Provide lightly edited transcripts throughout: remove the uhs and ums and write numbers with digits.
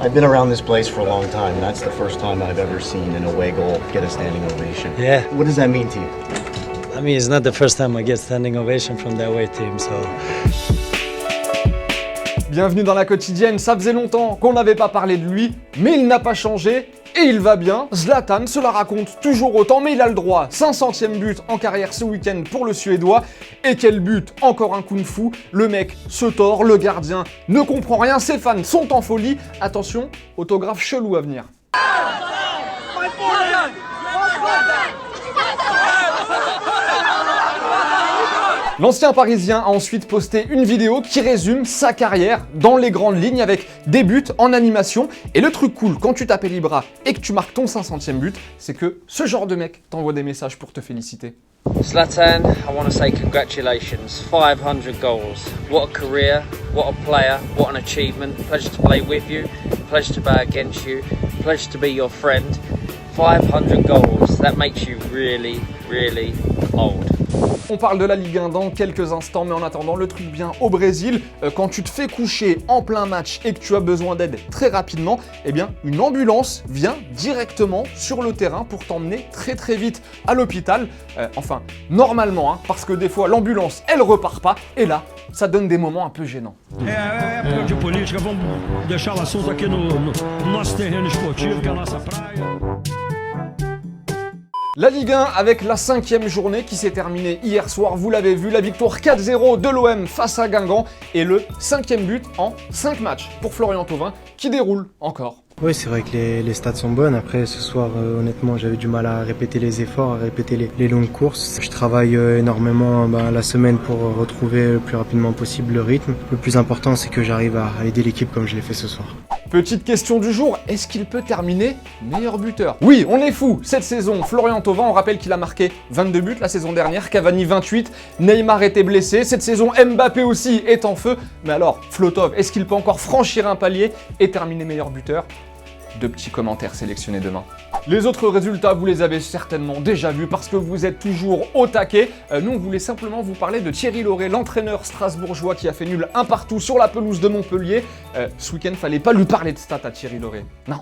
I've been around this place for a long time. That's the first time I've ever seen an away goal get a standing ovation. Yeah. What does that mean to you? I mean, it's not the first time I get standing ovation from the away team, so... Bienvenue dans la quotidienne, ça faisait longtemps qu'on n'avait pas parlé de lui, mais il n'a pas changé et il va bien. Zlatan se la raconte toujours autant, mais il a le droit. 500e but en carrière ce week-end pour le Suédois. Et quel but, encore un kung-fu. Le mec se tord, le gardien ne comprend rien, ses fans sont en folie. Attention, autographe chelou à venir. L'ancien Parisien a ensuite posté une vidéo qui résume sa carrière dans les grandes lignes avec des buts en animation. Et le truc cool quand tu t'appelles Ibra et que tu marques ton 500e but, c'est que ce genre de mec t'envoie des messages pour te féliciter. Zlatan, I want to say congratulations, 500 goals. What a career, what a player, what an achievement. Pleasure to play with you, pleasure to play against you, pleasure to be your friend. 500 goals, that makes you really, really old. On parle de la Ligue 1 dans quelques instants, mais en attendant, le truc bien au Brésil, quand tu te fais coucher en plein match et que tu as besoin d'aide très rapidement, eh bien, une ambulance vient directement sur le terrain pour t'emmener très très vite à l'hôpital. Enfin, normalement, hein, parce que des fois, l'ambulance, elle repart pas, et là, ça donne des moments un peu gênants. É época de política, vamos deixar o assunto aqui no nosso terreno esportivo, que é a nossa praia. La Ligue 1 avec la 5e journée qui s'est terminée hier soir, vous l'avez vu, la victoire 4-0 de l'OM face à Guingamp et le 5e but en 5 matchs pour Florian Thauvin qui déroule encore. Oui, c'est vrai que les stats sont bonnes. Après, ce soir, honnêtement, j'avais du mal à répéter les efforts, à répéter les longues courses. Je travaille énormément la semaine pour retrouver le plus rapidement possible le rythme. Le plus important, c'est que j'arrive à aider l'équipe comme je l'ai fait ce soir. Petite question du jour, est-ce qu'il peut terminer meilleur buteur? Oui, on est fou. Cette saison, Florian Thauvin, on rappelle qu'il a marqué 22 buts la saison dernière, Cavani 28, Neymar était blessé. Cette saison, Mbappé aussi est en feu. Mais alors, Flotov, est-ce qu'il peut encore franchir un palier et terminer meilleur buteur? Deux petits commentaires sélectionnés demain. Les autres résultats, vous les avez certainement déjà vus parce que vous êtes toujours au taquet. Nous, on voulait simplement vous parler de Thierry Laurey, l'entraîneur strasbourgeois qui a fait nul un partout sur la pelouse de Montpellier. Ce week-end, fallait pas lui parler de stats à Thierry Laurey. Non.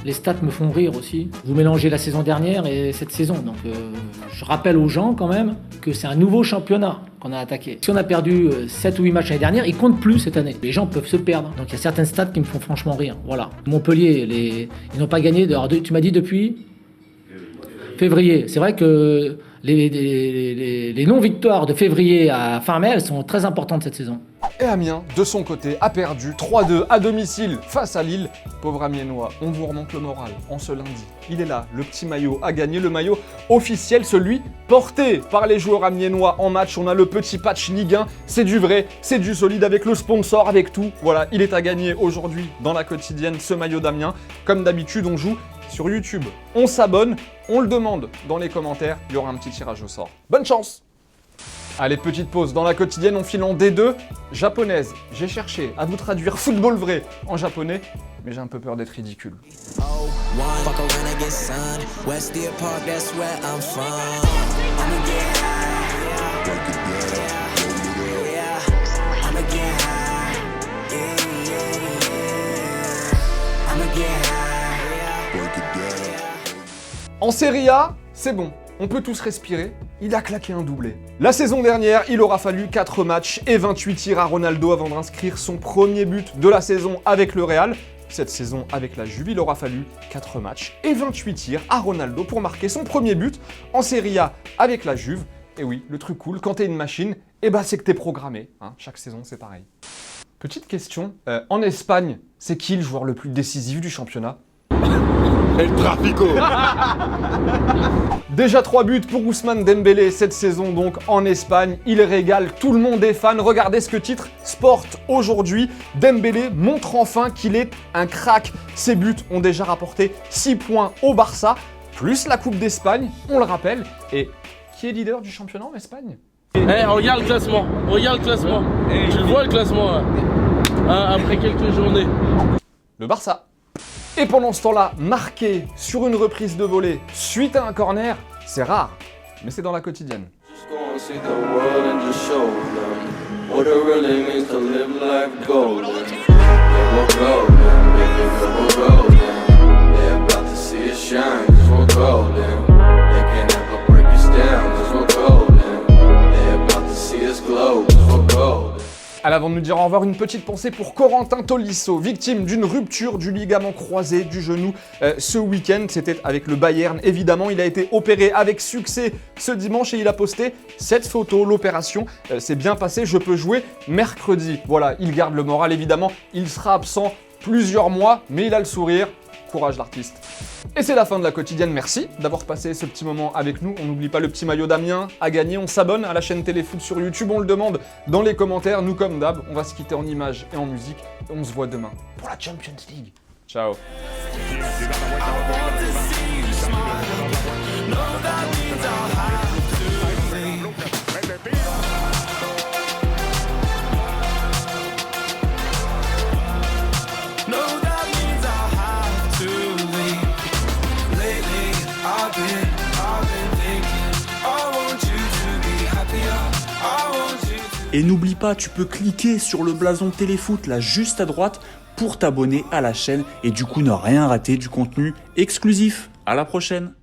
Les stats me font rire aussi. Vous mélangez la saison dernière et cette saison. Donc je rappelle aux gens quand même que c'est un nouveau championnat qu'on a attaqué. Si on a perdu 7 ou 8 matchs l'année dernière, ils comptent plus cette année. Les gens peuvent se perdre. Donc il y a certaines stats qui me font franchement rire. Voilà. Montpellier, ils n'ont pas gagné. Tu m'as dit depuis février. C'est vrai que les non-victoires de février à fin mai, elles sont très importantes cette saison. Et Amiens, de son côté, a perdu 3-2 à domicile face à Lille. Pauvre Amiennois, on vous remonte le moral en ce lundi. Il est là, le petit maillot a gagné, le maillot officiel, celui porté par les joueurs amiennois en match. On a le petit patch Ligue 1, c'est du vrai, c'est du solide avec le sponsor, avec tout. Voilà, il est à gagner aujourd'hui dans la quotidienne, ce maillot d'Amiens. Comme d'habitude, on joue sur YouTube. On s'abonne, on le demande dans les commentaires, il y aura un petit tirage au sort. Bonne chance! Allez, petite pause dans la quotidienne, on file en D2 japonaise. J'ai cherché à vous traduire football vrai en japonais, mais j'ai un peu peur d'être ridicule. En Serie A, c'est bon. On peut tous respirer, il a claqué un doublé. La saison dernière, il aura fallu 4 matchs et 28 tirs à Ronaldo avant d'inscrire son premier but de la saison avec le Real. Cette saison avec la Juve, il aura fallu 4 matchs et 28 tirs à Ronaldo pour marquer son premier but en Serie A avec la Juve. Et oui, le truc cool, quand t'es une machine, c'est que t'es programmé. Hein, chaque saison, c'est pareil. Petite question, en Espagne, c'est qui le joueur le plus décisif du championnat? El Trafico. Déjà 3 buts pour Ousmane Dembélé cette saison donc en Espagne. Il régale, tout le monde est fan. Regardez ce que titre Sport aujourd'hui. Dembélé montre enfin qu'il est un crack. Ses buts ont déjà rapporté 6 points au Barça, plus la Coupe d'Espagne, on le rappelle. Et qui est leader du championnat en Espagne? Regarde le classement, regarde le classement. Tu le vois le classement là, après quelques journées. Le Barça. Et pendant ce temps-là, marqué sur une reprise de volée suite à un corner, c'est rare, mais c'est dans la quotidienne. Avant de nous dire au revoir, une petite pensée pour Corentin Tolisso, victime d'une rupture du ligament croisé du genou ce week-end. C'était avec le Bayern, évidemment. Il a été opéré avec succès ce dimanche et il a posté cette photo. L'opération s'est bien passée, je peux jouer mercredi. Voilà, il garde le moral, évidemment. Il sera absent plusieurs mois, mais il a le sourire. Courage l'artiste. Et c'est la fin de la quotidienne, merci d'avoir passé ce petit moment avec nous. On n'oublie pas le petit maillot d'Amiens à gagner, on s'abonne à la chaîne Téléfoot sur YouTube, on le demande dans les commentaires. Nous comme d'hab, on va se quitter en images et en musique. Et on se voit demain pour la Champions League. Ciao. Et n'oublie pas, tu peux cliquer sur le blason Téléfoot là juste à droite pour t'abonner à la chaîne et du coup ne rien rater du contenu exclusif. À la prochaine!